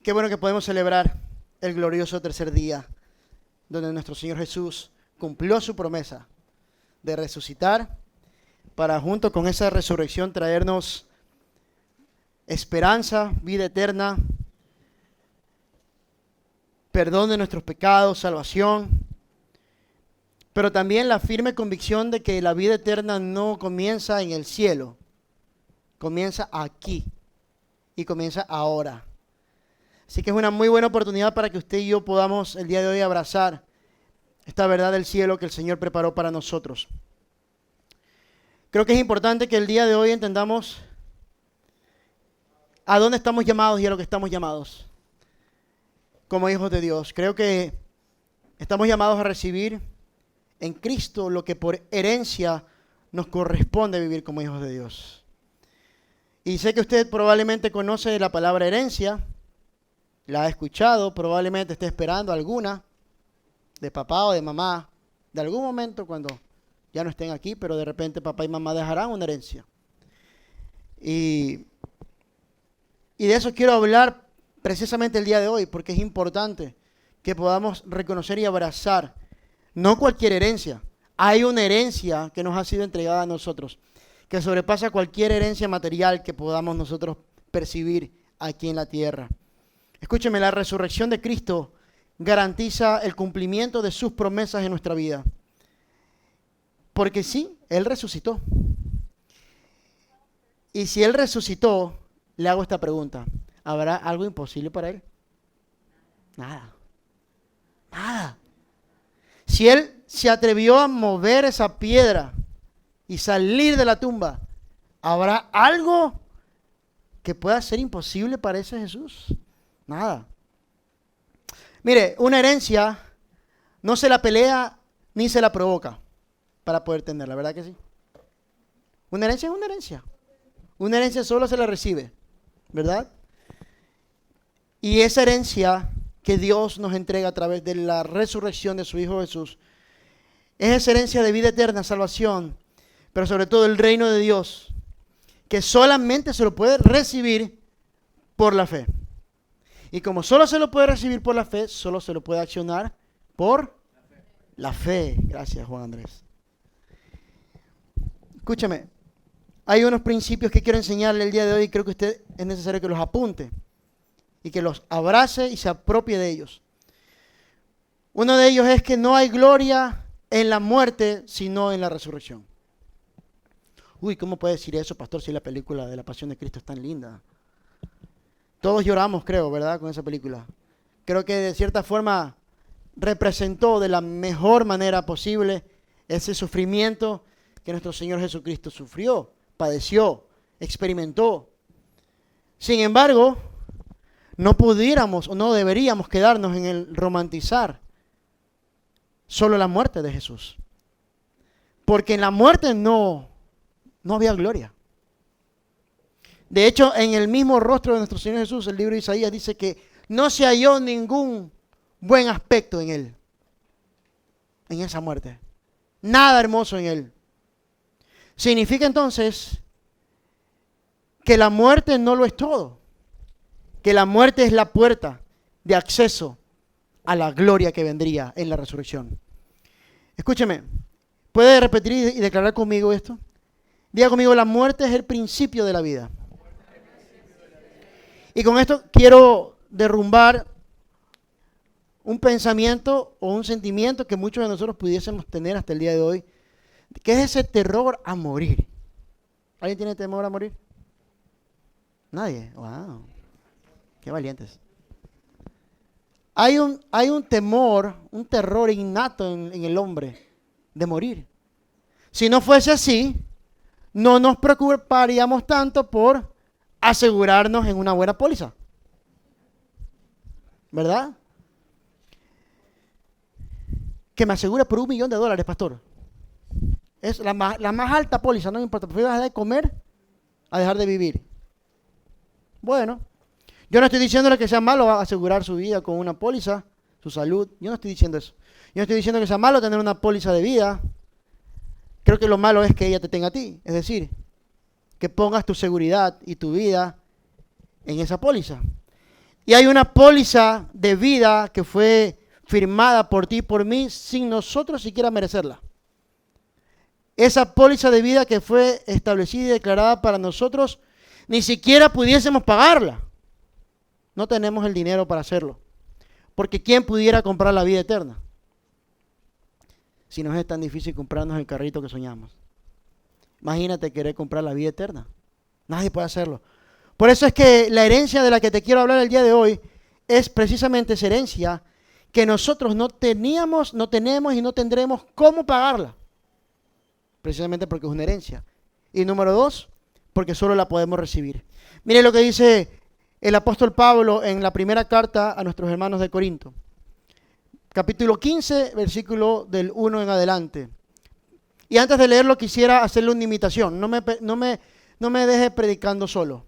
Qué bueno que podemos celebrar el glorioso tercer día, donde nuestro Señor Jesús cumplió su promesa de resucitar para junto con esa resurrección traernos esperanza, vida eterna, perdón de nuestros pecados, salvación, pero también la firme convicción de que la vida eterna no comienza en el cielo, comienza aquí y comienza ahora. Así que es una muy buena oportunidad para que usted y yo podamos el día de hoy abrazar esta verdad del cielo que el Señor preparó para nosotros. Creo que es importante que el día de hoy entendamos a dónde estamos llamados y a lo que estamos llamados como hijos de Dios. Creo que estamos llamados a recibir en Cristo lo que por herencia nos corresponde vivir como hijos de Dios. Y sé que usted probablemente conoce la palabra herencia, la ha escuchado, probablemente esté esperando alguna de papá o de mamá, de algún momento cuando ya no estén aquí, pero de repente papá y mamá dejarán una herencia. Y de eso quiero hablar precisamente el día de hoy, porque es importante que podamos reconocer y abrazar no cualquier herencia. Hay una herencia que nos ha sido entregada a nosotros, que sobrepasa cualquier herencia material que podamos nosotros percibir aquí en la tierra. Escúcheme, la resurrección de Cristo garantiza el cumplimiento de sus promesas en nuestra vida. Porque sí, Él resucitó. Y si Él resucitó, le hago esta pregunta. ¿Habrá algo imposible para Él? Nada. Nada. Si Él se atrevió a mover esa piedra y salir de la tumba, ¿habrá algo que pueda ser imposible para ese Jesús? Nada. Mire, una herencia no se la pelea ni se la provoca para poder tenerla, ¿verdad que sí? Una herencia es una herencia. Una herencia solo se la recibe, ¿verdad? Y esa herencia que Dios nos entrega a través de la resurrección de su Hijo Jesús es esa herencia de vida eterna, salvación, pero sobre todo el reino de Dios, que solamente se lo puede recibir por la fe. Y como solo se lo puede recibir por la fe, solo se lo puede accionar por la fe. Gracias, Juan Andrés. Escúchame, hay unos principios que quiero enseñarle el día de hoy y creo que usted es necesario que los apunte y que los abrace y se apropie de ellos. Uno de ellos es que no hay gloria en la muerte, sino en la resurrección. Uy, ¿cómo puede decir eso, pastor, si la película de la Pasión de Cristo es tan linda? Todos lloramos, creo, ¿verdad?, con esa película. Creo que de cierta forma representó de la mejor manera posible ese sufrimiento que nuestro Señor Jesucristo sufrió, padeció, experimentó. Sin embargo, no pudiéramos o no deberíamos quedarnos en el romantizar solo la muerte de Jesús. Porque en la muerte no había gloria. De hecho, en el mismo rostro de nuestro Señor Jesús, el libro de Isaías dice que no se halló ningún buen aspecto en Él, en esa muerte. Nada hermoso en Él. Significa entonces que la muerte no lo es todo, que la muerte es la puerta de acceso a la gloria que vendría en la resurrección. Escúcheme, ¿puede repetir y declarar conmigo esto? Diga conmigo, la muerte es el principio de la vida. Y con esto quiero derrumbar un pensamiento o un sentimiento que muchos de nosotros pudiésemos tener hasta el día de hoy, que es ese terror a morir. ¿Alguien tiene temor a morir? Nadie. Wow. Qué valientes. Hay un temor, un terror innato en el hombre de morir. Si no fuese así, no nos preocuparíamos tanto por asegurarnos en una buena póliza, ¿verdad? Que me asegure por $1.000.000, pastor. Es la más alta póliza, no me importa. Prefiero dejar de comer a dejar de vivir. Bueno, yo no estoy diciéndole que sea malo asegurar su vida con una póliza, su salud. Yo no estoy diciendo eso. Yo no estoy diciendo que sea malo tener una póliza de vida. Creo que lo malo es que ella te tenga a ti. Es decir, que pongas tu seguridad y tu vida en esa póliza. Y hay una póliza de vida que fue firmada por ti y por mí sin nosotros siquiera merecerla. Esa póliza de vida que fue establecida y declarada para nosotros, ni siquiera pudiésemos pagarla. No tenemos el dinero para hacerlo. Porque ¿quién pudiera comprar la vida eterna? Si nos es tan difícil comprarnos el carrito que soñamos. Imagínate querer comprar la vida eterna. Nadie puede hacerlo. Por eso es que la herencia de la que te quiero hablar el día de hoy es precisamente esa herencia que nosotros no teníamos, no tenemos y no tendremos cómo pagarla. Precisamente porque es una herencia. Y número 2, porque solo la podemos recibir. Mire lo que dice el apóstol Pablo en la primera carta a nuestros hermanos de Corinto. Capítulo 15, versículo del 1 en adelante. Y antes de leerlo quisiera hacerle una invitación. No me deje predicando solo.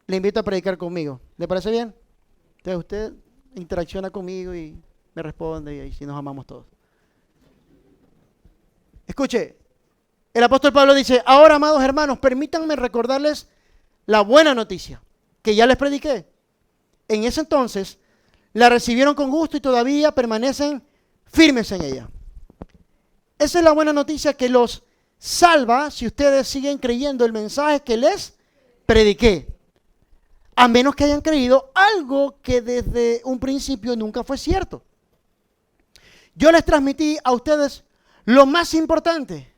Le invito a predicar conmigo. ¿Le parece bien? Entonces usted interacciona conmigo y me responde y ahí sí nos amamos todos. Escuche, el apóstol Pablo dice, ahora amados hermanos, permítanme recordarles la buena noticia que ya les prediqué. En ese entonces la recibieron con gusto y todavía permanecen firmes en ella. Esa es la buena noticia que los salva si ustedes siguen creyendo el mensaje que les prediqué. A menos que hayan creído algo que desde un principio nunca fue cierto. Yo les transmití a ustedes lo más importante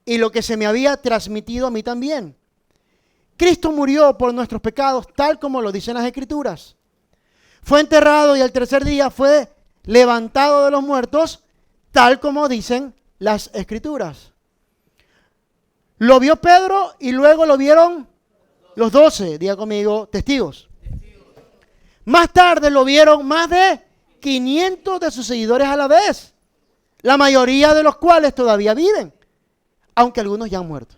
y lo que se me había transmitido a mí también. Cristo murió por nuestros pecados, tal como lo dicen las Escrituras. Fue enterrado y al tercer día fue levantado de los muertos, tal como dicen las Escrituras. Lo vio Pedro y luego lo vieron los 12, diga conmigo, testigos. Más tarde lo vieron más de 500 de sus seguidores a la vez, la mayoría de los cuales todavía viven, aunque algunos ya han muerto.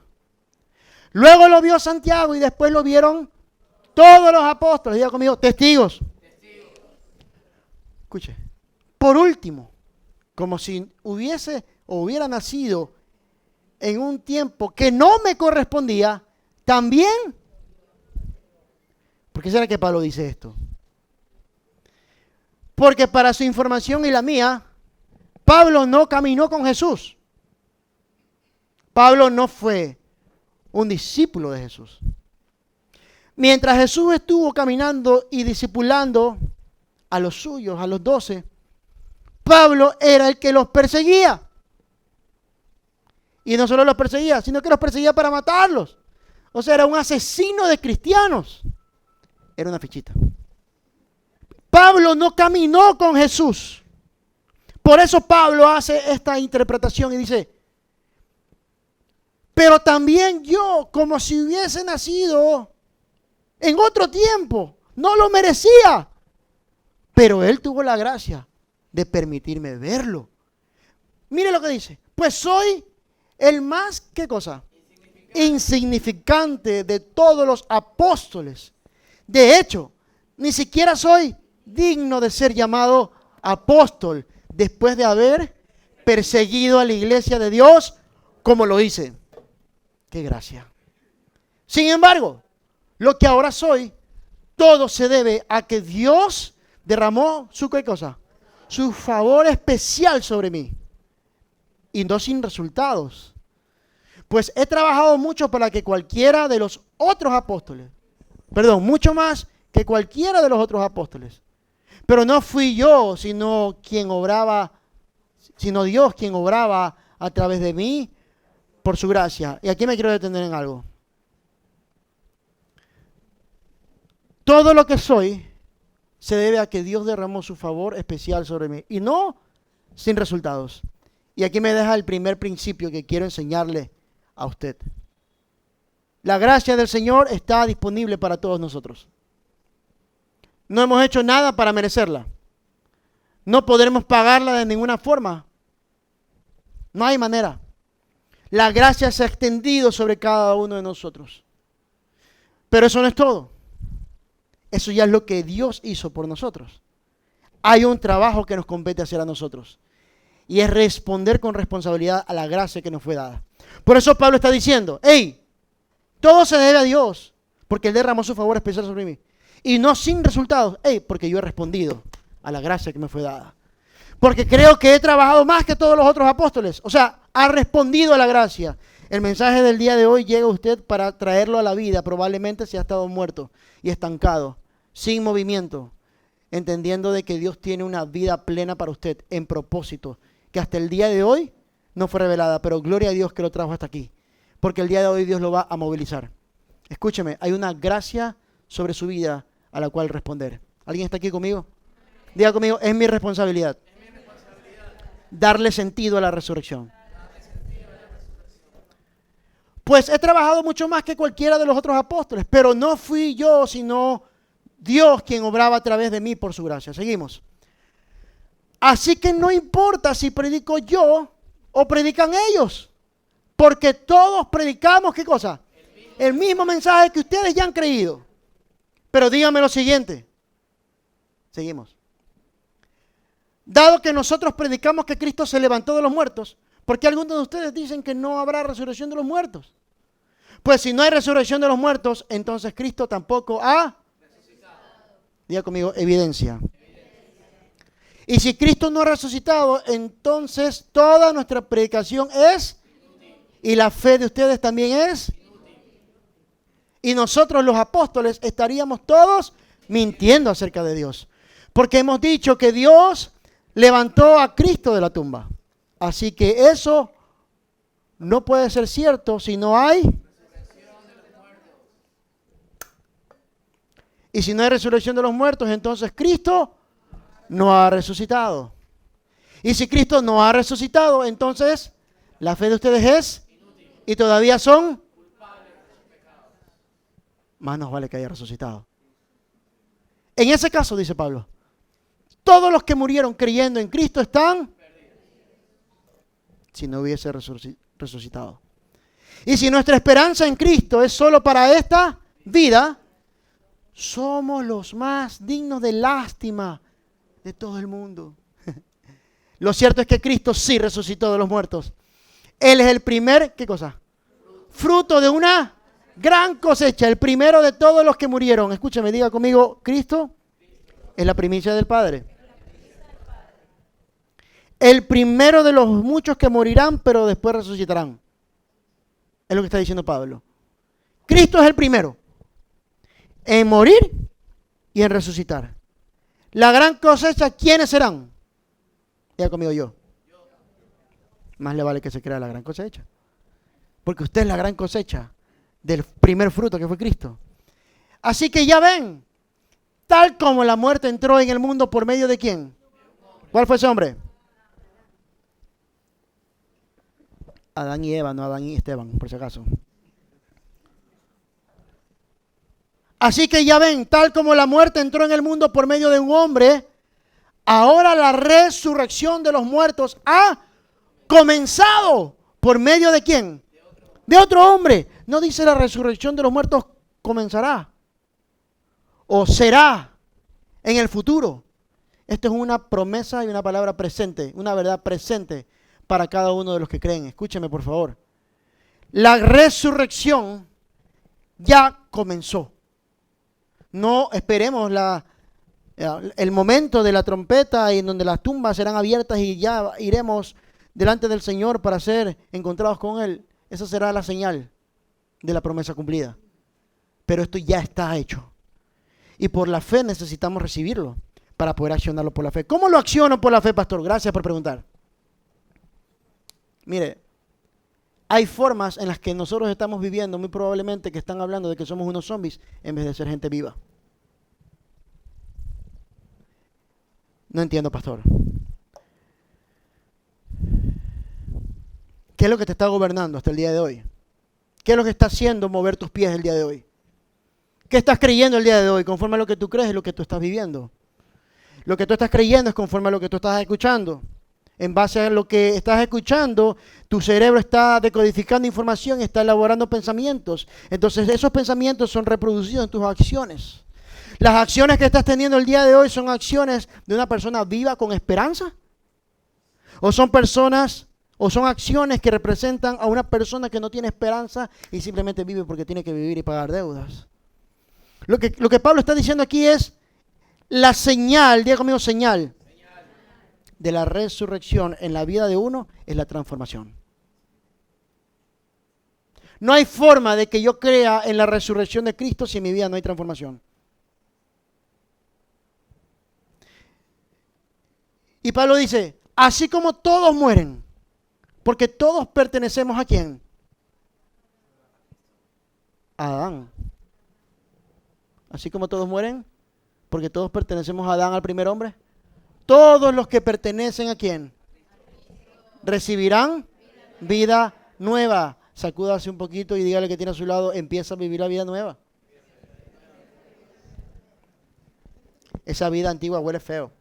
Luego lo vio Santiago y después lo vieron todos los apóstoles, diga conmigo, testigos. Escuche, por último, como si hubiera nacido en un tiempo que no me correspondía, también. ¿Por qué será que Pablo dice esto? Porque para su información y la mía, Pablo no caminó con Jesús. Pablo no fue un discípulo de Jesús. Mientras Jesús estuvo caminando y discipulando a los suyos, a los 12, Pablo era el que los perseguía. Y no solo los perseguía, sino que los perseguía para matarlos. O sea, era un asesino de cristianos. Era una fichita. Pablo no caminó con Jesús. Por eso Pablo hace esta interpretación y dice, pero también yo, como si hubiese nacido en otro tiempo, no lo merecía. Pero él tuvo la gracia de permitirme verlo. Mire lo que dice, pues soy el más, ¿qué cosa? Insignificante de todos los apóstoles. De hecho, ni siquiera soy digno de ser llamado apóstol después de haber perseguido a la iglesia de Dios como lo hice. ¡Qué gracia! Sin embargo, lo que ahora soy, todo se debe a que Dios derramó su, ¿qué cosa? Su favor especial sobre mí. Y no sin resultados. Pues he trabajado mucho para que cualquiera de los otros apóstoles, mucho más que cualquiera de los otros apóstoles. Pero no fui yo, sino Dios quien obraba a través de mí por su gracia. Y aquí me quiero detener en algo. Todo lo que soy se debe a que Dios derramó su favor especial sobre mí. Y no sin resultados. Y aquí me deja el primer principio que quiero enseñarle a usted. La gracia del Señor está disponible para todos nosotros. No hemos hecho nada para merecerla. No podremos pagarla de ninguna forma. No hay manera. La gracia se ha extendido sobre cada uno de nosotros. Pero eso no es todo. Eso ya es lo que Dios hizo por nosotros. Hay un trabajo que nos compete hacer a nosotros. Y es responder con responsabilidad a la gracia que nos fue dada. Por eso Pablo está diciendo, hey, todo se debe a Dios, porque Él derramó su favor especial sobre mí. y no sin resultados. Porque yo he respondido a la gracia que me fue dada. Porque creo que he trabajado más que todos los otros apóstoles. O sea, ha respondido a la gracia. El mensaje del día de hoy llega a usted para traerlo a la vida. Probablemente se ha estado muerto y estancado, sin movimiento, entendiendo de que Dios tiene una vida plena para usted en propósito, que hasta el día de hoy no fue revelada, pero gloria a Dios que lo trajo hasta aquí, porque el día de hoy Dios lo va a movilizar. Escúcheme, hay una gracia sobre su vida a la cual responder. ¿Alguien está aquí conmigo? Diga conmigo, es mi responsabilidad darle sentido a la resurrección. Pues he trabajado mucho más que cualquiera de los otros apóstoles, pero no fui yo, sino Dios quien obraba a través de mí por su gracia. Seguimos. Así que no importa si predico yo o predican ellos, porque todos predicamos, ¿qué cosa? El mismo mensaje que ustedes ya han creído. Pero díganme lo siguiente. Seguimos. Dado que nosotros predicamos que Cristo se levantó de los muertos, ¿por qué algunos de ustedes dicen que no habrá resurrección de los muertos? Pues si no hay resurrección de los muertos, entonces Cristo tampoco ha resucitado. Diga conmigo, evidencia. Y si Cristo no ha resucitado, entonces toda nuestra predicación es inútil. Y la fe de ustedes también es inútil. Y nosotros los apóstoles estaríamos todos mintiendo acerca de Dios. Porque hemos dicho que Dios levantó a Cristo de la tumba. Así que eso no puede ser cierto si no hay. Y si no hay resurrección de los muertos, entonces Cristo no ha resucitado. Y si Cristo no ha resucitado, entonces la fe de ustedes es inútil. Y todavía son culpables de sus pecados. Más nos vale que haya resucitado. En ese caso, dice Pablo, todos los que murieron creyendo en Cristo están perdidos si no hubiese resucitado. Y si nuestra esperanza en Cristo es solo para esta vida, somos los más dignos de lástima de todo el mundo. Lo cierto es que Cristo sí resucitó de los muertos. Él es el primer, ¿qué cosa? Fruto de una gran cosecha, el primero de todos los que murieron. Escúchame, diga conmigo, Cristo es la primicia del Padre. El primero de los muchos que morirán, pero después resucitarán. Es lo que está diciendo Pablo. Cristo es el primero en morir y en resucitar. La gran cosecha, ¿quiénes serán? Ya conmigo yo. Más le vale que se crea la gran cosecha. Porque usted es la gran cosecha del primer fruto que fue Cristo. Así que ya ven, tal como la muerte entró en el mundo por medio de ¿quién? ¿Cuál fue ese hombre? Adán y Eva, no Adán y Esteban, por si acaso. Así que ya ven, tal como la muerte entró en el mundo por medio de un hombre, ahora la resurrección de los muertos ha comenzado por medio de ¿quién? De otro hombre. No dice la resurrección de los muertos comenzará o será en el futuro. Esto es una promesa y una palabra presente, una verdad presente para cada uno de los que creen. Escúcheme, por favor. La resurrección ya comenzó. No esperemos el momento de la trompeta en donde las tumbas serán abiertas y ya iremos delante del Señor para ser encontrados con Él. Esa será la señal de la promesa cumplida. Pero esto ya está hecho. Y por la fe necesitamos recibirlo para poder accionarlo por la fe. ¿Cómo lo acciono por la fe, pastor? Gracias por preguntar. Mire, hay formas en las que nosotros estamos viviendo, muy probablemente, que están hablando de que somos unos zombies en vez de ser gente viva. No entiendo, pastor. ¿Qué es lo que te está gobernando hasta el día de hoy? ¿Qué es lo que está haciendo mover tus pies el día de hoy? ¿Qué estás creyendo el día de hoy? Conforme a lo que tú crees es lo que tú estás viviendo. Lo que tú estás creyendo es conforme a lo que tú estás escuchando. En base a lo que estás escuchando, tu cerebro está decodificando información y está elaborando pensamientos. Entonces esos pensamientos son reproducidos en tus acciones. Las acciones que estás teniendo el día de hoy son acciones de una persona viva con esperanza. O son acciones que representan a una persona que no tiene esperanza y simplemente vive porque tiene que vivir y pagar deudas. Lo que Pablo está diciendo aquí es la señal, diga conmigo señal, de la resurrección en la vida de uno es la transformación. No hay forma de que yo crea en la resurrección de Cristo si en mi vida no hay transformación. Y Pablo dice, así como todos mueren, porque todos pertenecemos ¿a quién? A Adán. Así como todos mueren, porque todos pertenecemos a Adán, al primer hombre. Todos los que pertenecen ¿a quién? Recibirán vida nueva. Sacúdase un poquito y dígale que tiene a su lado, empieza a vivir la vida nueva. Esa vida antigua huele feo.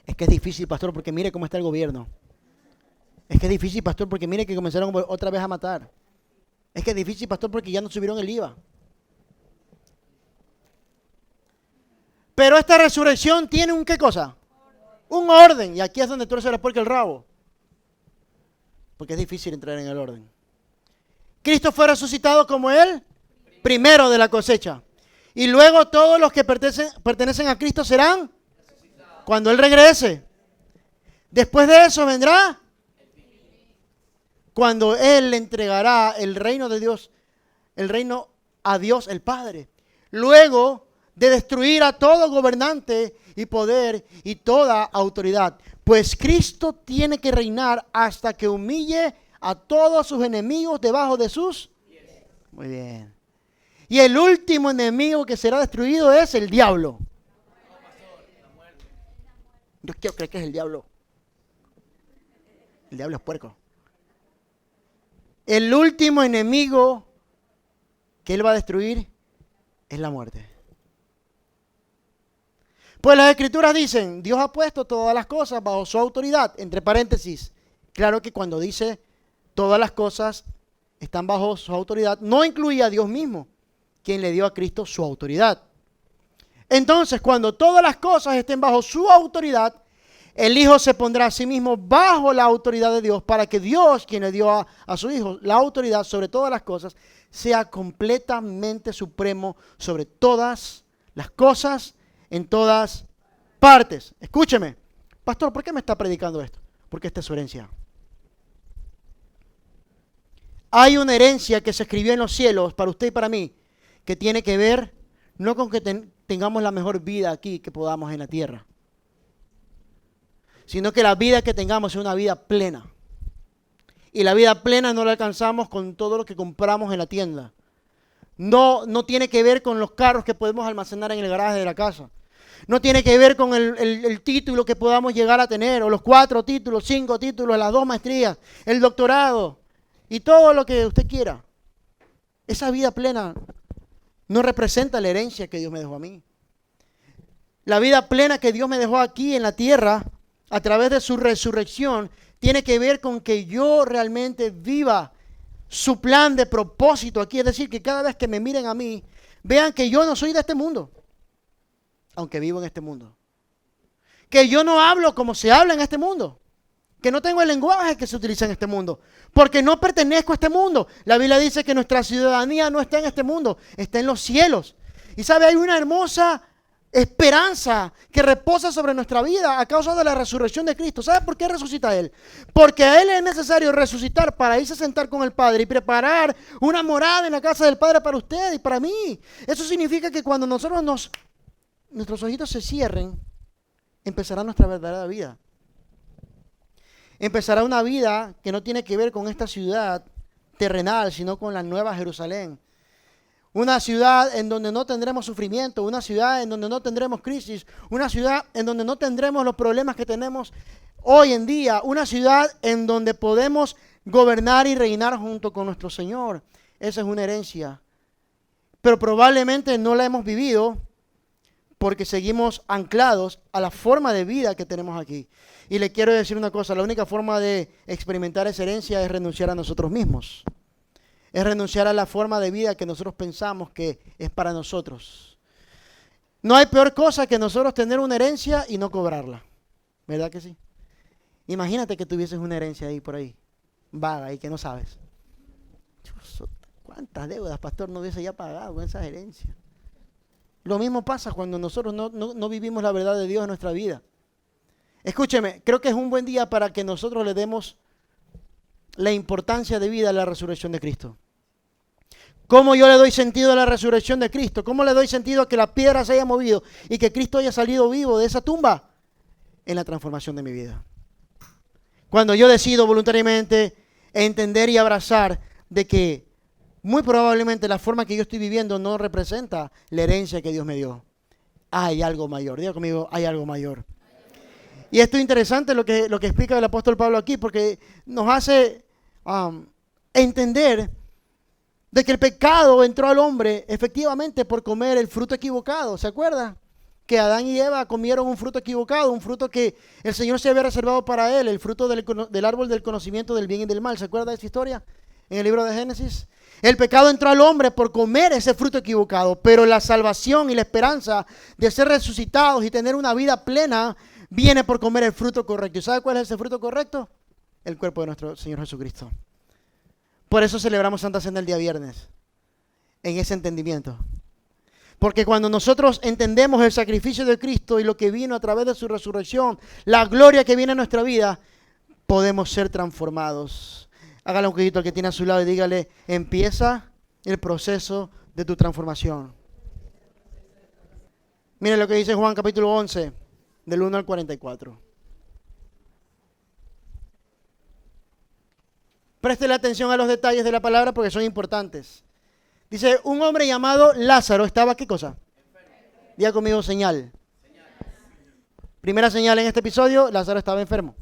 Es que es difícil, pastor, porque mire cómo está el gobierno. Es que es difícil, pastor, porque mire que comenzaron otra vez a matar. Es que es difícil, pastor, porque ya no subieron el IVA. Pero esta resurrección tiene un ¿qué cosa? Un orden. Y aquí es donde tú se le puerca el rabo. Porque es difícil entrar en el orden. Cristo fue resucitado como el primero de la cosecha. Y luego todos los que pertenecen a Cristo serán cuando Él regrese. Después de eso vendrá cuando Él le entregará el reino de Dios, el reino a Dios el Padre. Luego de destruir a todo gobernante y poder y toda autoridad. Pues Cristo tiene que reinar hasta que humille a todos sus enemigos debajo de sus pies. Muy bien. Y el último enemigo que será destruido es el diablo. Yo quiero creer que es el diablo. El diablo es puerco. El último enemigo que Él va a destruir es la muerte. Pues las Escrituras dicen, Dios ha puesto todas las cosas bajo su autoridad, entre paréntesis. Claro que cuando dice todas las cosas están bajo su autoridad, no incluye a Dios mismo, quien le dio a Cristo su autoridad. Entonces, cuando todas las cosas estén bajo su autoridad, el Hijo se pondrá a sí mismo bajo la autoridad de Dios para que Dios, quien le dio a su Hijo la autoridad sobre todas las cosas, sea completamente supremo sobre todas las cosas en todas partes. Escúcheme, pastor, ¿por qué me está predicando esto? Porque esta es su herencia. Hay una herencia que se escribió en los cielos para usted y para mí, que tiene que ver no con que tengamos la mejor vida aquí que podamos en la tierra, sino que la vida que tengamos es una vida plena. Y la vida plena no la alcanzamos con todo lo que compramos en la tienda. No tiene que ver con los carros que podemos almacenar en el garaje de la casa. No tiene que ver con el título que podamos llegar a tener, o los 4 títulos, 5 títulos, las 2 maestrías, el doctorado y todo lo que usted quiera. Esa vida plena no representa la herencia que Dios me dejó a mí. La vida plena que Dios me dejó aquí en la tierra, a través de su resurrección, tiene que ver con que yo realmente viva su plan de propósito aquí. Es decir, que cada vez que me miren a mí, vean que yo no soy de este mundo, aunque vivo en este mundo. Que yo no hablo como se habla en este mundo. Que no tengo el lenguaje que se utiliza en este mundo. Porque no pertenezco a este mundo. La Biblia dice que nuestra ciudadanía no está en este mundo, está en los cielos. Y sabe, hay una hermosa esperanza que reposa sobre nuestra vida a causa de la resurrección de Cristo. ¿Sabe por qué resucita Él? Porque a Él es necesario resucitar para irse a sentar con el Padre y preparar una morada en la casa del Padre para usted y para mí. Eso significa que cuando nuestros ojitos se cierren, empezará nuestra verdadera vida. Empezará una vida que no tiene que ver con esta ciudad terrenal, sino con la nueva Jerusalén. Una ciudad en donde no tendremos sufrimiento, una ciudad en donde no tendremos crisis, una ciudad en donde no tendremos los problemas que tenemos hoy en día, una ciudad en donde podemos gobernar y reinar junto con nuestro Señor. Esa es una herencia. Pero probablemente no la hemos vivido porque seguimos anclados a la forma de vida que tenemos aquí. Y le quiero decir una cosa, la única forma de experimentar esa herencia es renunciar a nosotros mismos. Es renunciar a la forma de vida que nosotros pensamos que es para nosotros. No hay peor cosa que nosotros tener una herencia y no cobrarla. ¿Verdad que sí? Imagínate que tuvieses una herencia ahí por ahí, vaga y que no sabes. ¿Cuántas deudas, pastor, no hubiese ya pagado con esas herencias? Lo mismo pasa cuando nosotros no vivimos la verdad de Dios en nuestra vida. Escúcheme, creo que es un buen día para que nosotros le demos la importancia de vida a la resurrección de Cristo. ¿Cómo yo le doy sentido a la resurrección de Cristo? ¿Cómo le doy sentido a que la piedra se haya movido y que Cristo haya salido vivo de esa tumba? En la transformación de mi vida. Cuando yo decido voluntariamente entender y abrazar de que muy probablemente la forma que yo estoy viviendo no representa la herencia que Dios me dio. Hay algo mayor. Diga conmigo, hay algo mayor. Y esto es interesante lo que explica el apóstol Pablo aquí, porque nos hace entender de que el pecado entró al hombre efectivamente por comer el fruto equivocado. ¿Se acuerda? Que Adán y Eva comieron un fruto equivocado, un fruto que el Señor se había reservado para él, el fruto del árbol del conocimiento del bien y del mal. ¿Se acuerda de esa historia en el libro de Génesis? El pecado entró al hombre por comer ese fruto equivocado, pero la salvación y la esperanza de ser resucitados y tener una vida plena viene por comer el fruto correcto. ¿Y sabe cuál es ese fruto correcto? El cuerpo de nuestro Señor Jesucristo. Por eso celebramos Santa Cena el día viernes, en ese entendimiento. Porque cuando nosotros entendemos el sacrificio de Cristo y lo que vino a través de su resurrección, la gloria que viene a nuestra vida, podemos ser transformados. Hágale un poquito al que tiene a su lado y dígale, empieza el proceso de tu transformación. Mire lo que dice Juan capítulo 11, del 1 al 44. Préstele atención a los detalles de la palabra porque son importantes. Dice, un hombre llamado Lázaro estaba, ¿qué cosa? Diga conmigo, señal. Primera señal en este episodio, Lázaro estaba enfermo.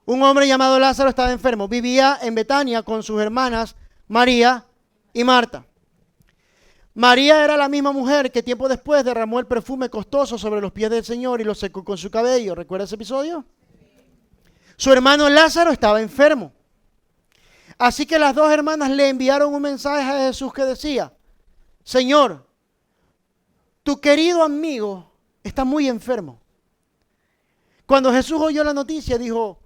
Un hombre llamado Lázaro estaba enfermo. Vivía en Betania con sus hermanas María y Marta. María era la misma mujer que tiempo después derramó el perfume costoso sobre los pies del Señor y lo secó con su cabello. ¿Recuerda ese episodio? Su hermano Lázaro estaba enfermo. Así que las dos hermanas le enviaron un mensaje a Jesús que decía, Señor, tu querido amigo está muy enfermo. Cuando Jesús oyó la noticia, dijo,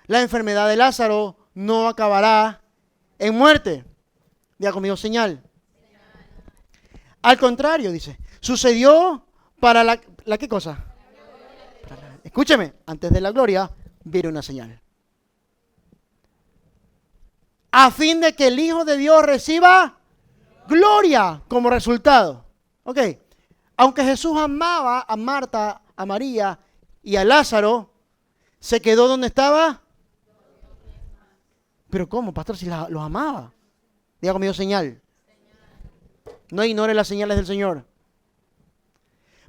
la enfermedad de Lázaro no acabará en muerte. Diga conmigo, señal. Al contrario, dice, sucedió para la ¿qué cosa? Escúcheme, antes de la gloria, viene una señal. A fin de que el Hijo de Dios reciba gloria como resultado. Ok, aunque Jesús amaba a Marta, a María y a Lázaro, se quedó donde estaba. Pero ¿cómo, pastor? Si los amaba. Diga conmigo, señal. No ignore las señales del Señor.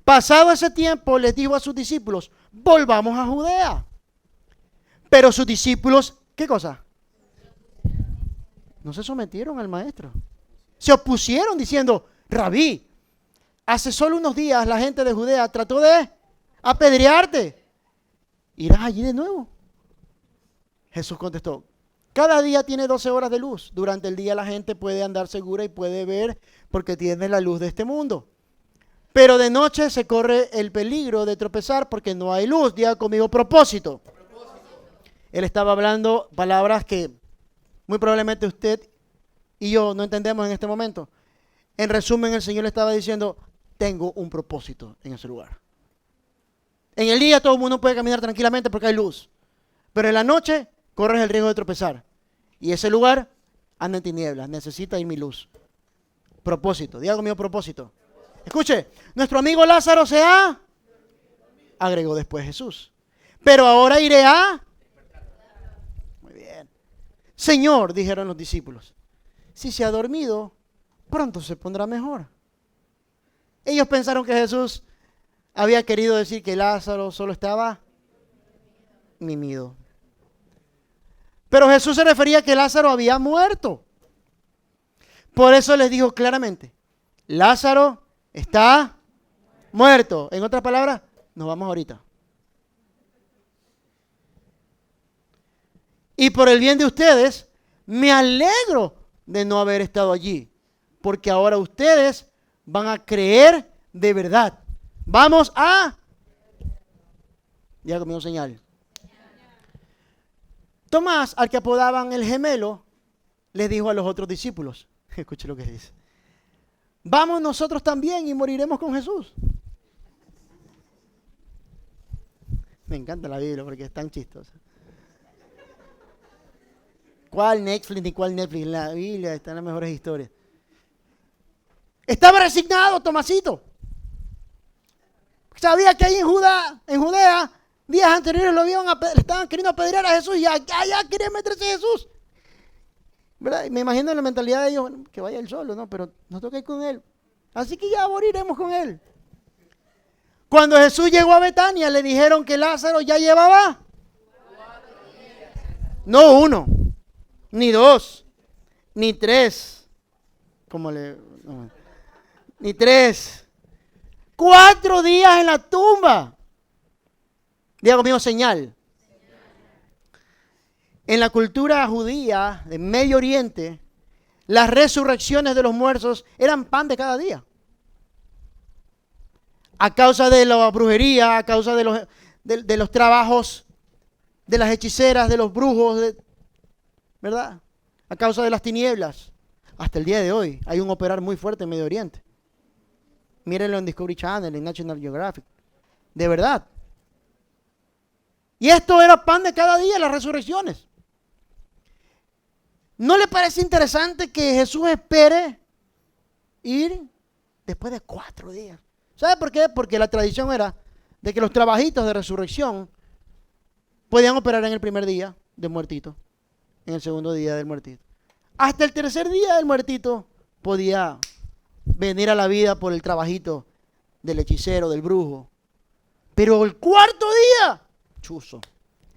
Pasado ese tiempo, les dijo a sus discípulos, volvamos a Judea. Pero sus discípulos, ¿qué cosa? No se sometieron al maestro. Se opusieron diciendo, Rabí, hace solo unos días la gente de Judea trató de apedrearte. ¿Irás allí de nuevo? Jesús contestó, cada día tiene 12 horas de luz. Durante el día la gente puede andar segura y puede ver porque tiene la luz de este mundo. Pero de noche se corre el peligro de tropezar porque no hay luz. Diga conmigo, propósito. Él estaba hablando palabras que muy probablemente usted y yo no entendemos en este momento. En resumen, el Señor le estaba diciendo, tengo un propósito en ese lugar. En el día todo el mundo puede caminar tranquilamente porque hay luz. Pero en la noche corres el riesgo de tropezar. Y ese lugar anda en tinieblas. Necesita ir mi luz. Propósito. Diga conmigo propósito. Escuche, nuestro amigo Lázaro se ha, agregó después Jesús. Pero ahora iré a. Muy bien. Señor, dijeron los discípulos, si se ha dormido, pronto se pondrá mejor. Ellos pensaron que Jesús había querido decir que Lázaro solo estaba mimido. Pero Jesús se refería a que Lázaro había muerto. Por eso les dijo claramente, Lázaro está muerto. En otras palabras, nos vamos ahorita. Y por el bien de ustedes, me alegro de no haber estado allí. Porque ahora ustedes van a creer de verdad. Vamos a. Ya conmigo señal. Tomás, al que apodaban el gemelo, les dijo a los otros discípulos, escuche lo que dice, vamos nosotros también y moriremos con Jesús. Me encanta la Biblia porque es tan chistosa. ¿Cuál Netflix ni cuál Netflix? En la Biblia están las mejores historias. Estaba resignado Tomasito. Sabía que ahí en Judea, días anteriores le estaban queriendo apedrear a Jesús y allá quería meterse Jesús. ¿Verdad? Me imagino la mentalidad de ellos, bueno, que vaya él solo, ¿no? Pero nos toca ir con él. Así que ya moriremos con él. Cuando Jesús llegó a Betania, le dijeron que Lázaro ya llevaba no 1, ni 2, ni 3, ni 3, 4 días en la tumba. Diga conmigo, señal. En la cultura judía de Medio Oriente, las resurrecciones de los muertos eran pan de cada día. A causa de la brujería, a causa de los trabajos de las hechiceras, de los brujos, ¿verdad? A causa de las tinieblas. Hasta el día de hoy hay un operar muy fuerte en Medio Oriente. Mírenlo en Discovery Channel, en National Geographic. De verdad. Y esto era pan de cada día, las resurrecciones. ¿No le parece interesante que Jesús espere ir después de 4 días? ¿Sabe por qué? Porque la tradición era de que los trabajitos de resurrección podían operar en el primer día del muertito, en el segundo día del muertito. Hasta el tercer día del muertito podía venir a la vida por el trabajito del hechicero, del brujo. Pero el 4.º día, chuzo,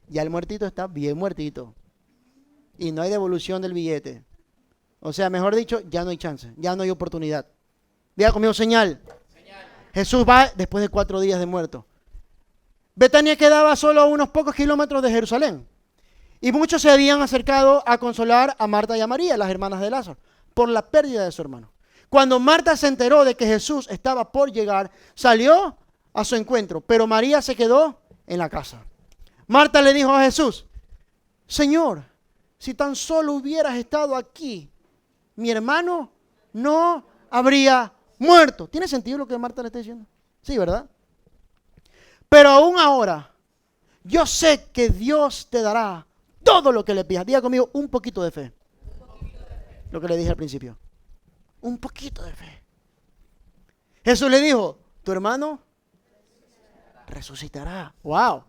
ya el muertito está bien muertito. Y no hay devolución del billete. O sea, mejor dicho, ya no hay chance, ya no hay oportunidad. Diga conmigo, señal. Jesús va después de 4 días de muerto. Betania quedaba solo a unos pocos kilómetros de Jerusalén. Y muchos se habían acercado a consolar a Marta y a María, las hermanas de Lázaro, por la pérdida de su hermano. Cuando Marta se enteró de que Jesús estaba por llegar, salió a su encuentro, pero María se quedó en la casa. Marta le dijo a Jesús, Señor, si tan solo hubieras estado aquí, mi hermano no habría muerto. ¿Tiene sentido lo que Marta le está diciendo? Sí, ¿verdad? Pero aún ahora, yo sé que Dios te dará todo lo que le pidas. Diga conmigo, un poquito de fe. Lo que le dije al principio. Un poquito de fe. Jesús le dijo, tu hermano resucitará. ¡Wow!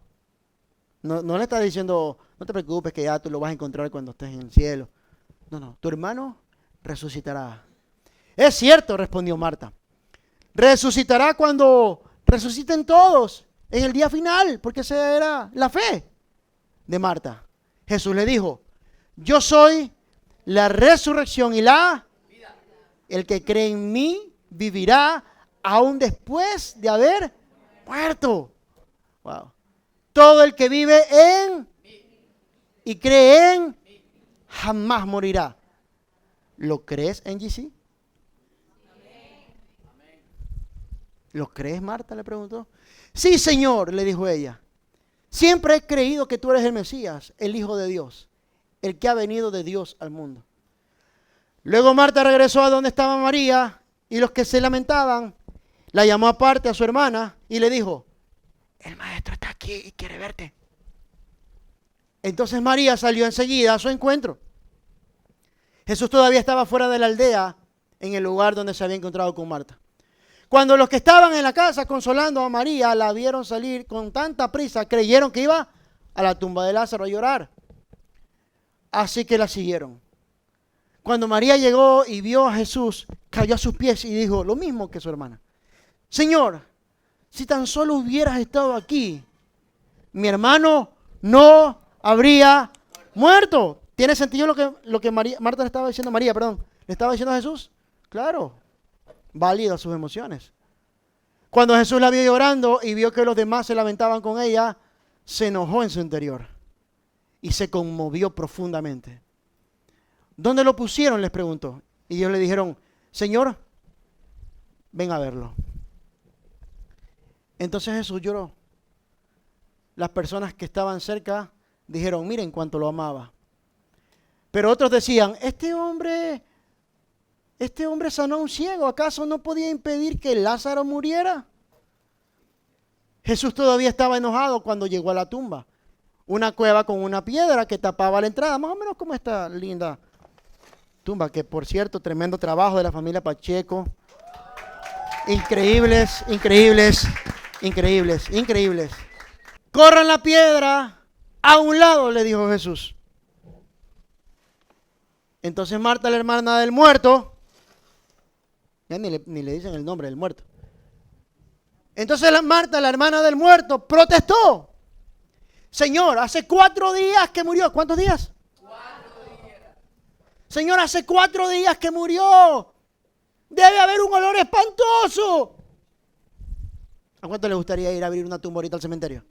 No le está diciendo, no te preocupes que ya tú lo vas a encontrar cuando estés en el cielo. No, tu hermano resucitará. Es cierto, respondió Marta. Resucitará cuando resuciten todos en el día final, porque esa era la fe de Marta. Jesús le dijo, yo soy la resurrección y la vida. El que cree en mí vivirá aún después de haber muerto. Wow. Todo el que vive en y cree en jamás morirá. ¿Lo crees, NGC? ¿Lo crees, Marta? Le preguntó. Sí, Señor, le dijo ella. Siempre he creído que tú eres el Mesías, el Hijo de Dios, el que ha venido de Dios al mundo. Luego Marta regresó a donde estaba María y los que se lamentaban, la llamó aparte a su hermana y le dijo, el maestro está aquí y quiere verte. Entonces María salió enseguida a su encuentro. Jesús todavía estaba fuera de la aldea, en el lugar donde se había encontrado con Marta. Cuando los que estaban en la casa consolando a María la vieron salir con tanta prisa, creyeron que iba a la tumba de Lázaro a llorar. Así que la siguieron. Cuando María llegó y vio a Jesús, cayó a sus pies y dijo lo mismo que su hermana. Señor, si tan solo hubieras estado aquí, mi hermano no habría muerto. ¿Tiene sentido lo que Marta le estaba diciendo a María, perdón? ¿Le estaba diciendo a Jesús? Claro, válidas sus emociones. Cuando Jesús la vio llorando y vio que los demás se lamentaban con ella, se enojó en su interior y se conmovió profundamente. ¿Dónde lo pusieron?, les preguntó. Y ellos le dijeron, Señor, ven a verlo. Entonces Jesús lloró. Las personas que estaban cerca dijeron, miren cuánto lo amaba. Pero otros decían, este hombre sanó a un ciego, ¿acaso no podía impedir que Lázaro muriera? Jesús todavía estaba enojado cuando llegó a la tumba. Una cueva con una piedra que tapaba la entrada, más o menos como esta linda tumba, que por cierto, tremendo trabajo de la familia Pacheco. Increíbles, increíbles, increíbles, increíbles. Corran la piedra a un lado, le dijo Jesús. Entonces Marta, la hermana del muerto, ya ni le dicen el nombre del muerto. Entonces Marta, la hermana del muerto, protestó. Señor, hace 4 días que murió. ¿Cuántos días? 4 días. Señor, hace 4 días que murió. Debe haber un olor espantoso. ¿A cuánto le gustaría ir a abrir una tumba ahorita al cementerio?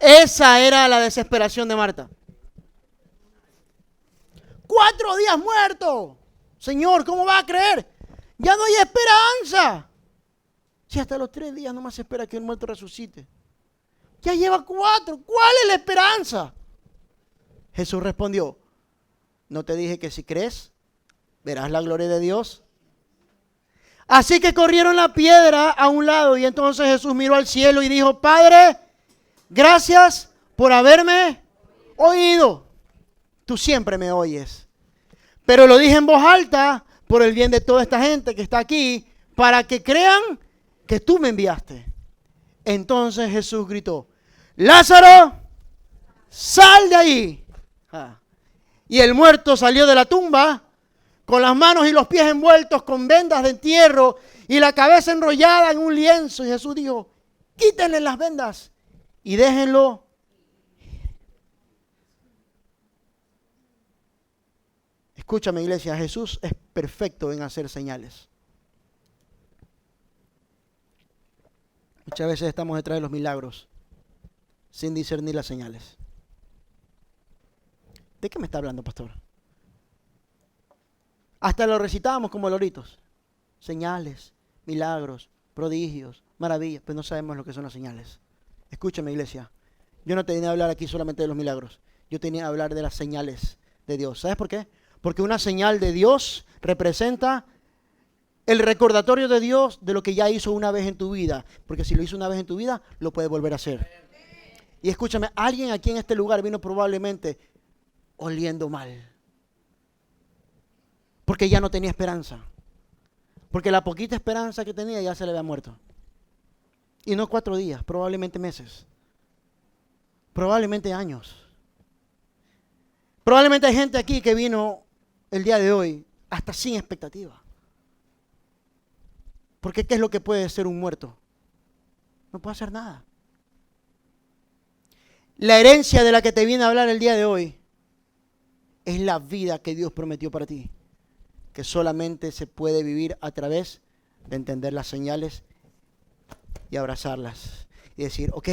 Esa era la desesperación de Marta. 4 días muerto. Señor, ¿cómo va a creer? Ya no hay esperanza. Si hasta los 3 días nomás se espera que el muerto resucite. Ya lleva 4. ¿Cuál es la esperanza? Jesús respondió, ¿no te dije que si crees, verás la gloria de Dios? Así que corrieron la piedra a un lado y entonces Jesús miró al cielo y dijo, Padre, gracias por haberme oído. Tú siempre me oyes. Pero lo dije en voz alta por el bien de toda esta gente que está aquí, para que crean que tú me enviaste. Entonces Jesús gritó, Lázaro, sal de ahí. Y el muerto salió de la tumba con las manos y los pies envueltos con vendas de entierro y la cabeza enrollada en un lienzo. Y Jesús dijo, quítenle las vendas y déjenlo. Escúchame, iglesia, Jesús es perfecto en hacer señales. Muchas veces estamos detrás de los milagros sin discernir las señales. ¿De qué me está hablando, pastor? Hasta lo recitábamos como loritos. Señales, milagros, prodigios, maravillas, pero no sabemos lo que son las señales. Escúchame, iglesia. Yo no tenía que hablar aquí solamente de los milagros. Yo tenía que hablar de las señales de Dios. ¿Sabes por qué? Porque una señal de Dios representa el recordatorio de Dios de lo que ya hizo una vez en tu vida. Porque si lo hizo una vez en tu vida, lo puede volver a hacer. Y escúchame, alguien aquí en este lugar vino probablemente oliendo mal. Porque ya no tenía esperanza. Porque la poquita esperanza que tenía ya se le había muerto. Y no 4 días, probablemente meses. Probablemente años. Probablemente hay gente aquí que vino el día de hoy hasta sin expectativa. Porque ¿qué es lo que puede ser un muerto? No puede hacer nada. La herencia de la que te viene a hablar el día de hoy es la vida que Dios prometió para ti, que solamente se puede vivir a través de entender las señales y abrazarlas y decir, ok,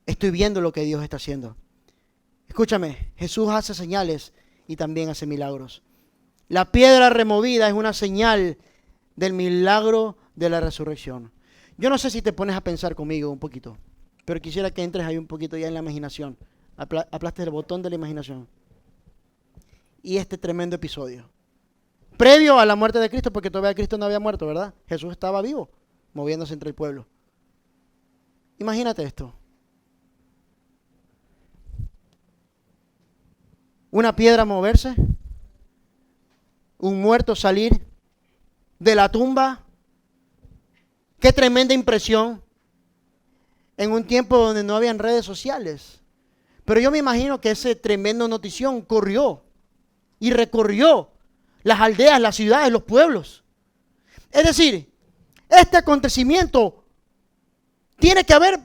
estoy viendo lo que Dios está haciendo. Escúchame, Jesús hace señales y también hace milagros. La piedra removida es una señal del milagro de la resurrección. Yo no sé si te pones a pensar conmigo un poquito, pero quisiera que entres ahí un poquito ya en la imaginación. Aplastes el botón de la imaginación. Y este tremendo episodio. Previo a la muerte de Cristo, porque todavía Cristo no había muerto, ¿verdad? Jesús estaba vivo, moviéndose entre el pueblo. Imagínate esto. Una piedra moverse, un muerto salir de la tumba. Qué tremenda impresión en un tiempo donde no habían redes sociales. Pero yo me imagino que ese tremendo notición corrió y recorrió las aldeas, las ciudades, los pueblos. Es decir, este acontecimiento tiene que haber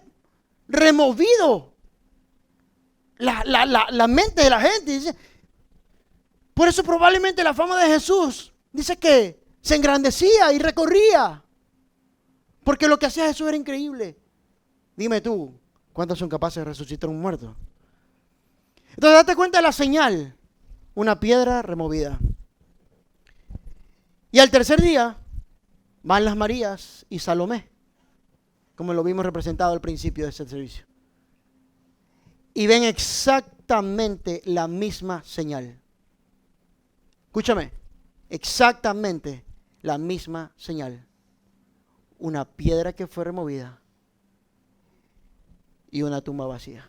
removido la mente de la gente. Dice, por eso probablemente la fama de Jesús dice que se engrandecía y recorría. Porque lo que hacía Jesús era increíble. Dime tú, ¿cuántos son capaces de resucitar un muerto? Entonces date cuenta de la señal. Una piedra removida. Y al tercer día van las Marías y Salomé, como lo vimos representado al principio de este servicio. Y ven exactamente la misma señal. Escúchame, exactamente la misma señal. Una piedra que fue removida y una tumba vacía.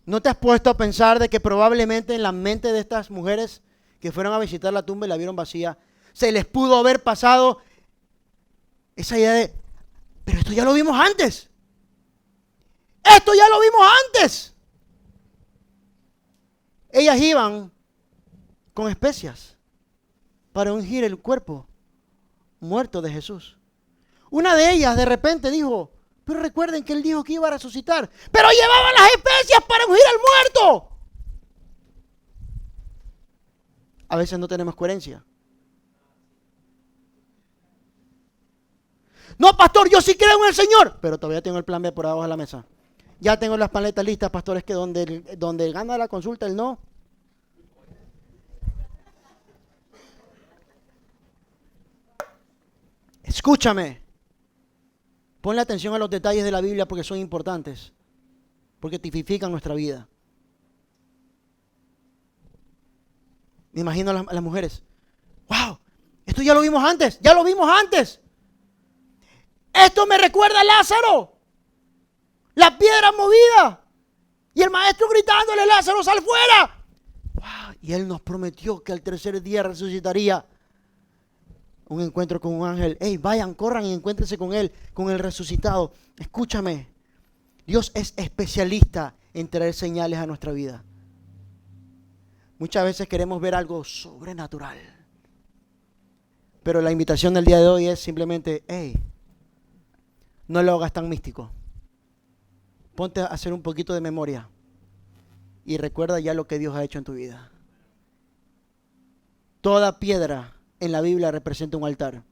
¿No te has puesto a pensar de que probablemente en la mente de estas mujeres que fueron a visitar la tumba y la vieron vacía, se les pudo haber pasado esa idea de, pero esto ya lo vimos antes? Esto ya lo vimos antes. Ellas iban con especias para ungir el cuerpo muerto de Jesús. Una de ellas de repente dijo, pero recuerden que él dijo que iba a resucitar, pero llevaban las especias para ungir al muerto. A veces no tenemos coherencia. No, pastor, yo sí creo en el Señor, pero todavía tengo el plan B por abajo de la mesa. Ya tengo las paletas listas, pastor, es que donde gana la consulta, el no. Escúchame. Ponle atención a los detalles de la Biblia porque son importantes, porque tipifican nuestra vida. Me imagino a las mujeres. ¡Wow! Esto ya lo vimos antes, ya lo vimos antes. Esto me recuerda a Lázaro. La piedra movida. Y el maestro gritándole, Lázaro, sal fuera. ¡Wow! Y él nos prometió que al tercer día resucitaría. Un encuentro con un ángel. ¡Ey, vayan, corran y encuéntrense con él, con el resucitado! Escúchame. Dios es especialista en traer señales a nuestra vida. Muchas veces queremos ver algo sobrenatural. Pero la invitación del día de hoy es simplemente, hey, no lo hagas tan místico. Ponte a hacer un poquito de memoria y recuerda ya lo que Dios ha hecho en tu vida. Toda piedra en la Biblia representa un altar.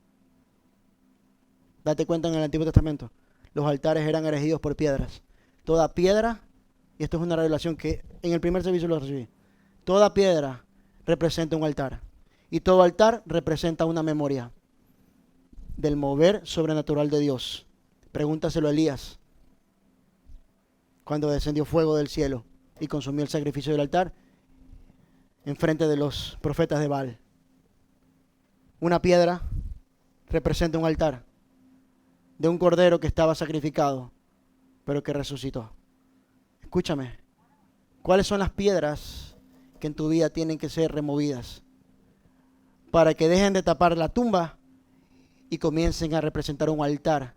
Date cuenta, en el Antiguo Testamento los altares eran erigidos por piedras. Toda piedra, y esto es una revelación que en el primer servicio lo recibí, toda piedra representa un altar. Y todo altar representa una memoria del mover sobrenatural de Dios. Pregúntaselo a Elías, cuando descendió fuego del cielo y consumió el sacrificio del altar en frente de los profetas de Baal. Una piedra representa un altar de un cordero que estaba sacrificado, pero que resucitó. Escúchame, ¿cuáles son las piedras que en tu vida tienen que ser removidas para que dejen de tapar la tumba y comiencen a representar un altar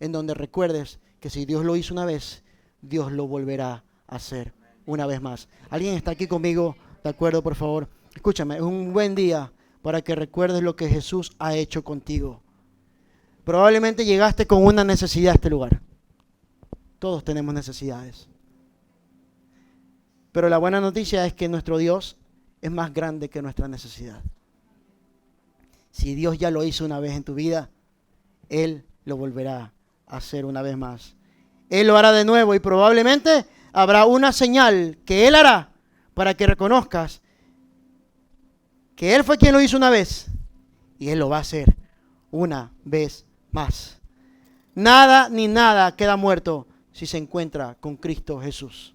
en donde recuerdes que si Dios lo hizo una vez, Dios lo volverá a hacer una vez más? ¿Alguien está aquí conmigo? ¿De acuerdo, por favor? Escúchame, es un buen día para que recuerdes lo que Jesús ha hecho contigo. Probablemente llegaste con una necesidad a este lugar. Todos tenemos necesidades. Pero la buena noticia es que nuestro Dios es más grande que nuestra necesidad. Si Dios ya lo hizo una vez en tu vida, Él lo volverá a hacer una vez más. Él lo hará de nuevo y probablemente habrá una señal que Él hará para que reconozcas que Él fue quien lo hizo una vez y Él lo va a hacer una vez más. Nada ni nada queda muerto si se encuentra con Cristo Jesús.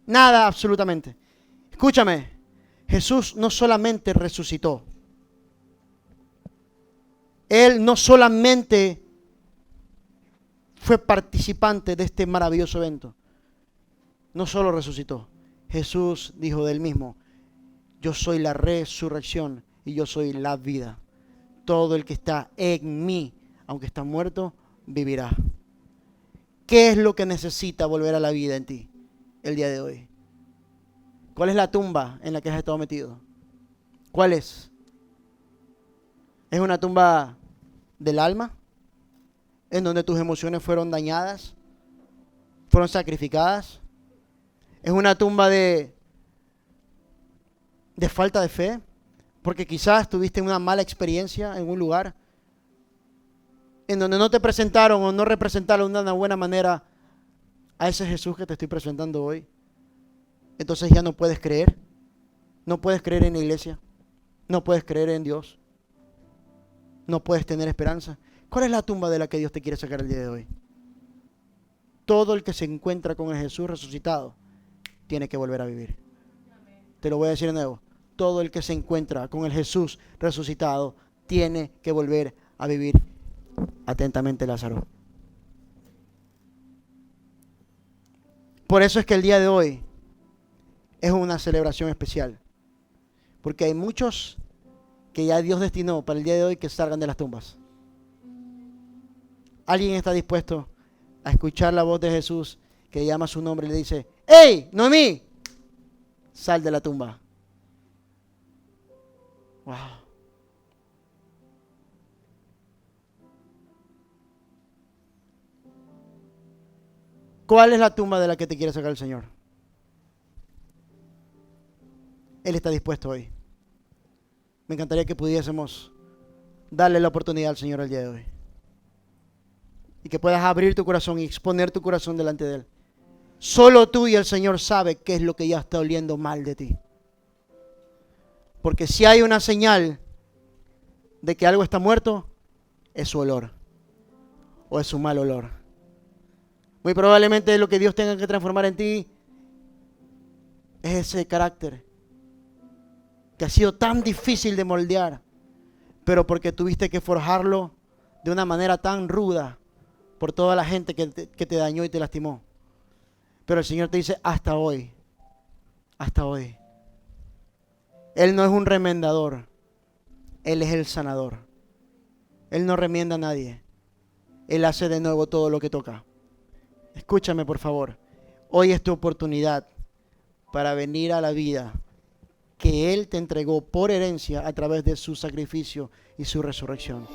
Nada, absolutamente. Escúchame, Jesús no solamente resucitó. Él no solamente fue participante de este maravilloso evento. No solo resucitó. Jesús dijo de él mismo, yo soy la resurrección y yo soy la vida. Todo el que está en mí, aunque está muerto, vivirá. ¿Qué es lo que necesita volver a la vida en ti el día de hoy? ¿Cuál es la tumba en la que has estado metido? ¿Cuál es? ¿Es una tumba del alma? ¿En donde tus emociones fueron dañadas? ¿Fueron sacrificadas? ¿Es una tumba de falta de fe? Porque quizás tuviste una mala experiencia en un lugar en donde no te presentaron o no representaron de una buena manera a ese Jesús que te estoy presentando hoy. Entonces ya no puedes creer. No puedes creer en la iglesia. No puedes creer en Dios. No puedes tener esperanza. ¿Cuál es la tumba de la que Dios te quiere sacar el día de hoy? todo el que se encuentra con el Jesús resucitado tiene que volver a vivir. Te lo voy a decir de nuevo. Todo el que se encuentra con el Jesús resucitado tiene que volver a vivir. Atentamente, Lázaro. Por eso es que el día de hoy es una celebración especial. Porque hay muchos que ya Dios destinó para el día de hoy que salgan de las tumbas. ¿Alguien está dispuesto a escuchar la voz de Jesús que llama su nombre y le dice: ¡Hey, Noemí! Sal de la tumba. Wow. ¿Cuál es la tumba de la que te quiere sacar el Señor? Él está dispuesto hoy. Me encantaría que pudiésemos darle la oportunidad al Señor el día de hoy. Y que puedas abrir tu corazón y exponer tu corazón delante de Él. Solo tú y el Señor sabe qué es lo que ya está oliendo mal de ti. Porque si hay una señal de que algo está muerto, es su olor. O es su mal olor. Muy probablemente lo que Dios tenga que transformar en ti es ese carácter que ha sido tan difícil de moldear, pero porque tuviste que forjarlo de una manera tan ruda por toda la gente que te dañó y te lastimó. Pero el Señor te dice: hasta hoy, hasta hoy. Él no es un remendador, Él es el sanador. Él no remienda a nadie, Él hace de nuevo todo lo que toca. Escúchame, por favor. Hoy es tu oportunidad para venir a la vida que Él te entregó por herencia a través de su sacrificio y su resurrección.